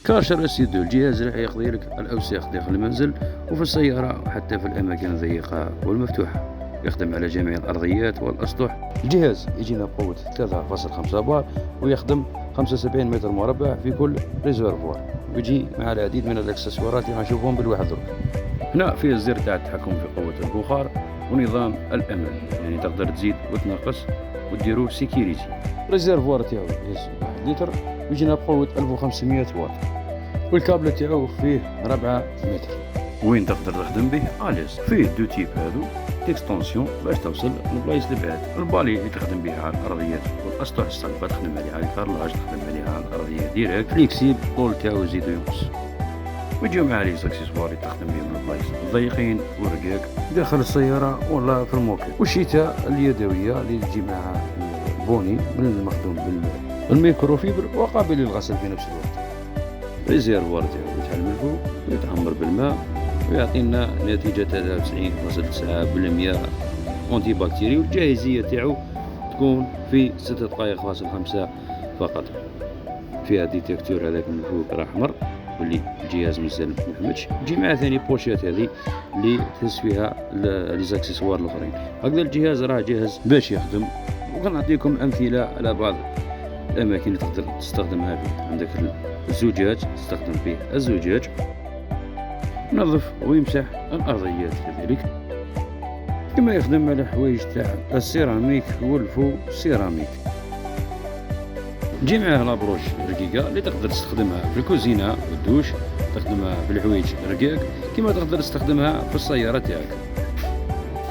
كارشر اس2 الجهاز راح يقضي لك الأوساخ داخل المنزل وفي السيارة وحتى في الأماكن الضيقة والمفتوحة. يخدم على جميع الأرضيات والأسطح. الجهاز يجينا بقوة 3.5 بار ويخدم 75 متر مربع في كل ريزرفوار، ويجي مع العديد من الاكسسوارات اللي غنشوفهم بالواحد درك. هنا فيه الزر تاع التحكم في قوة البخار ونظام الأمان، يعني تقدر تزيد وتنقص وديرو سيكيوريتي. الريزرفوار تاعو يهز 1 لتر ويجينا بقوة 1500 واط، والكابل تاعو فيه 4 متر. وين تقدر تخدم به اليز. فيه دو تيب هادو اكستونسيون باش توصل لبلايص البعاد. البالي اللي تخدم بها على الارضيات والاسطح الصلبه، تخدم عليها على الكارلاج، تخدم عليها على الارضيه ديريكت. فليكسيب طول تاعو يزيد وينقص. ويجيو مع لي زاكسيسوار اللي تخدم بهم البلايص الضيقين والرقاق داخل السياره ولا في الموكل. والشتاء اليدويه اللي تجي معها البوني من المخدوم بالميكروفيبر وقابل للغسل في نفس الوقت. ريزيرفوار تاعو يتحل من الفوق ويتعمر بالماء ويعطينا نتيجة 93.9% أنتي بكتيري، والجاهزية تاعو تكون في 6 دقائق فاصل 5 فقط. فيها ديتكتور هذاك من الفوق راه أحمر واللي الجهاز مازال محمدش. تجي مع ثاني بوشات هذه اللي تهز فيها لي زاكسيسوار الاخرين. هكذا الجهاز راه جاهز باش يخدم، وغنعطيكم أمثلة على بعض الأماكن اللي تقدر تستخدمها فيه. عندك الزجاج تستخدم فيه الزجاج، ينظف ويمسح الأرضيات كذلك، كما يخدم على حوايج تاع السيراميك والفو سيراميك. تجي معاه لابروش رقيقة اللي تقدر تستخدمها في الكوزينة والدوش، تخدمها في الحوايج رقاق كما تقدر تستخدمها في السيارة تاعك.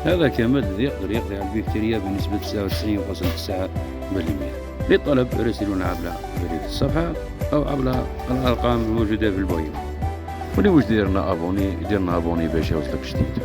هذا كامل يقدر يقضي على البكتيريا بنسبة 99.9%. للطلب راسلونا عبر بريد الصفحة أو عبر الأرقام الموجودة في البويو. واللي واش ديرنا ابوني باش يوصلك جديد.